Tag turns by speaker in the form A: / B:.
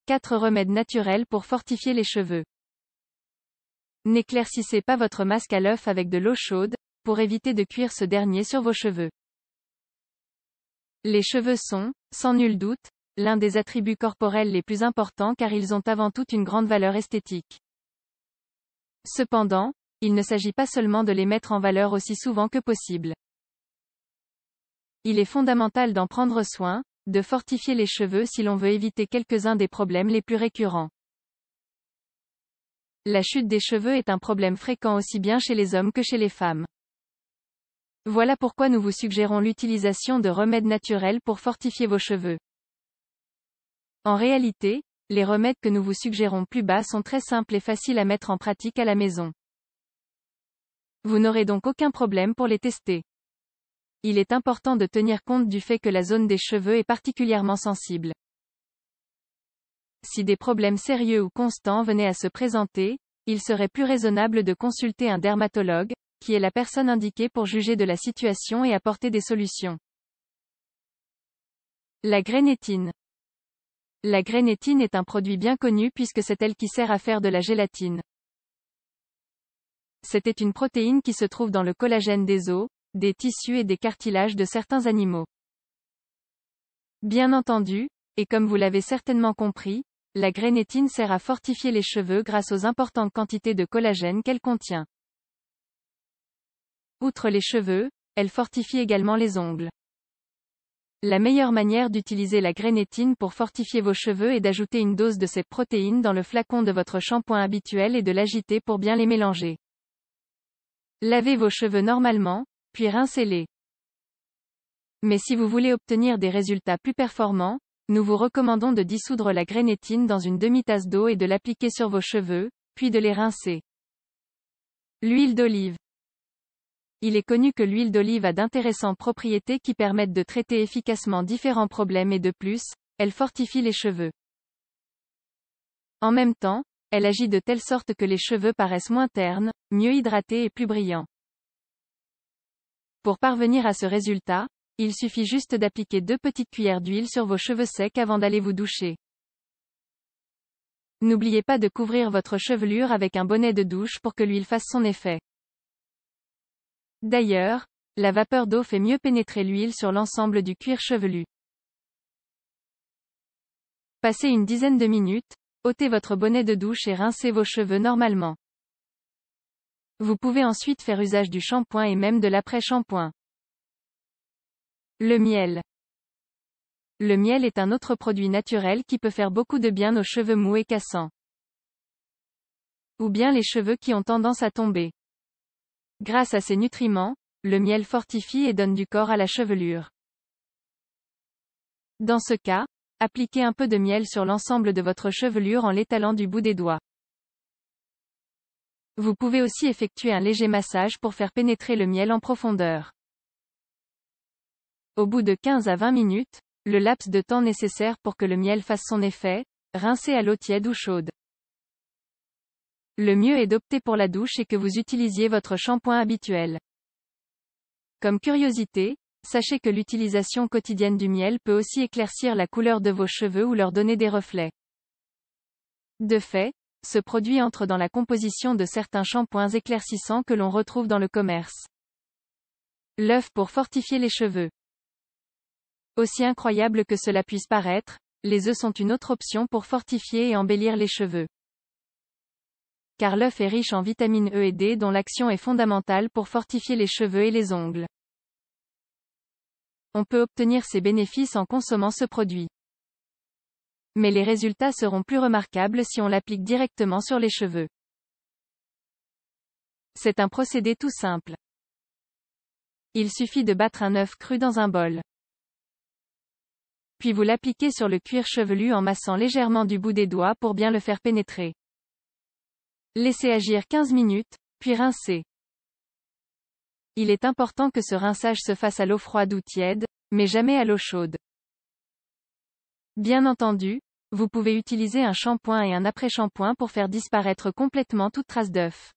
A: 4 remèdes naturels pour fortifier les cheveux. N'éclaircissez pas votre masque à l'œuf avec de l'eau chaude, pour éviter de cuire ce dernier sur vos cheveux. Les cheveux sont, sans nul doute, l'un des attributs corporels les plus importants car ils ont avant tout une grande valeur esthétique. Cependant, il ne s'agit pas seulement de les mettre en valeur aussi souvent que possible. Il est fondamental d'en prendre soin, de fortifier les cheveux si l'on veut éviter quelques-uns des problèmes les plus récurrents. La chute des cheveux est un problème fréquent aussi bien chez les hommes que chez les femmes. Voilà pourquoi nous vous suggérons l'utilisation de remèdes naturels pour fortifier vos cheveux. En réalité, les remèdes que nous vous suggérons plus bas sont très simples et faciles à mettre en pratique à la maison. Vous n'aurez donc aucun problème pour les tester. Il est important de tenir compte du fait que la zone des cheveux est particulièrement sensible. Si des problèmes sérieux ou constants venaient à se présenter, il serait plus raisonnable de consulter un dermatologue, qui est la personne indiquée pour juger de la situation et apporter des solutions. La grénétine. La grénétine est un produit bien connu puisque c'est elle qui sert à faire de la gélatine. C'était une protéine qui se trouve dans le collagène des os, des tissus et des cartilages de certains animaux. Bien entendu, et comme vous l'avez certainement compris, la grénétine sert à fortifier les cheveux grâce aux importantes quantités de collagène qu'elle contient. Outre les cheveux, elle fortifie également les ongles. La meilleure manière d'utiliser la grénétine pour fortifier vos cheveux est d'ajouter une dose de cette protéine dans le flacon de votre shampoing habituel et de l'agiter pour bien les mélanger. Lavez vos cheveux normalement, puis rincez-les. Mais si vous voulez obtenir des résultats plus performants, nous vous recommandons de dissoudre la grénétine dans une demi-tasse d'eau et de l'appliquer sur vos cheveux, puis de les rincer. L'huile d'olive. Il est connu que l'huile d'olive a d'intéressantes propriétés qui permettent de traiter efficacement différents problèmes et de plus, elle fortifie les cheveux. En même temps, elle agit de telle sorte que les cheveux paraissent moins ternes, mieux hydratés et plus brillants. Pour parvenir à ce résultat, il suffit juste d'appliquer 2 petites cuillères d'huile sur vos cheveux secs avant d'aller vous doucher. N'oubliez pas de couvrir votre chevelure avec un bonnet de douche pour que l'huile fasse son effet. D'ailleurs, la vapeur d'eau fait mieux pénétrer l'huile sur l'ensemble du cuir chevelu. Passez une dizaine de minutes, ôtez votre bonnet de douche et rincez vos cheveux normalement. Vous pouvez ensuite faire usage du shampoing et même de l'après-shampoing. Le miel. Le miel est un autre produit naturel qui peut faire beaucoup de bien aux cheveux mous et cassants. Ou bien les cheveux qui ont tendance à tomber. Grâce à ses nutriments, le miel fortifie et donne du corps à la chevelure. Dans ce cas, appliquez un peu de miel sur l'ensemble de votre chevelure en l'étalant du bout des doigts. Vous pouvez aussi effectuer un léger massage pour faire pénétrer le miel en profondeur. Au bout de 15 à 20 minutes, le laps de temps nécessaire pour que le miel fasse son effet, rincez à l'eau tiède ou chaude. Le mieux est d'opter pour la douche et que vous utilisiez votre shampoing habituel. Comme curiosité, sachez que l'utilisation quotidienne du miel peut aussi éclaircir la couleur de vos cheveux ou leur donner des reflets. De fait, ce produit entre dans la composition de certains shampoings éclaircissants que l'on retrouve dans le commerce. L'œuf pour fortifier les cheveux. Aussi incroyable que cela puisse paraître, les œufs sont une autre option pour fortifier et embellir les cheveux. Car l'œuf est riche en vitamines E et D dont l'action est fondamentale pour fortifier les cheveux et les ongles. On peut obtenir ces bénéfices en consommant ce produit. Mais les résultats seront plus remarquables si on l'applique directement sur les cheveux. C'est un procédé tout simple. Il suffit de battre un œuf cru dans un bol. Puis vous l'appliquez sur le cuir chevelu en massant légèrement du bout des doigts pour bien le faire pénétrer. Laissez agir 15 minutes, puis rincez. Il est important que ce rinçage se fasse à l'eau froide ou tiède, mais jamais à l'eau chaude. Bien entendu, vous pouvez utiliser un shampoing et un après-shampoing pour faire disparaître complètement toute trace d'œuf.